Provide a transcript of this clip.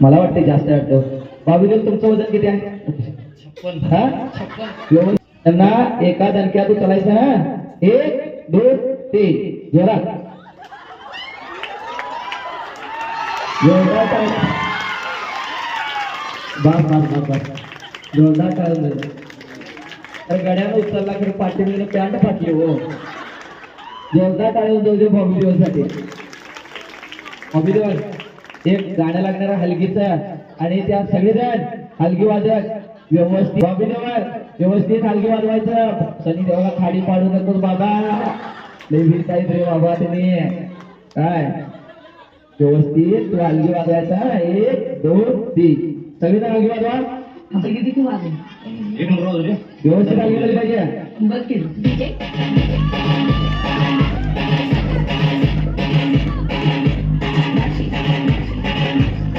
मला वाटते जास्त वाटतो. बाबूदेव तुमचं वजन किती आहे? 56. हा 56. त्यांना एका दणक्यात उचलायचं ना. 1 2 3 जोरात. जोरदार बास बास बास बास. जोरदार टाळून झालं. तर गड्यानं उचलला खरं पाठीमध्ये पॅन्ट फाटली हो. जोरदार टाळून जाऊ दे बाबूदेवासाठी. बाबूदेव एक गाणं लागणारा हलगीचा आणि त्या सगळेजण हलगी वाजत व्यवस्थित. बाबूदेवर व्यवस्थित हलगी वाजवायचं. सनी देवाला खाडी पाडू नकोस बाबा. लय भिडतायत रे बाबा तुम्ही. काय व्यवस्थित तू हलगी वाजवायचा. 1 2 3 सगळेजण हलगी वाजवा. आता किती वाजले? एक नंबर होतं रे. व्यवस्थित हलगी वाजली पाहिजे. बघ की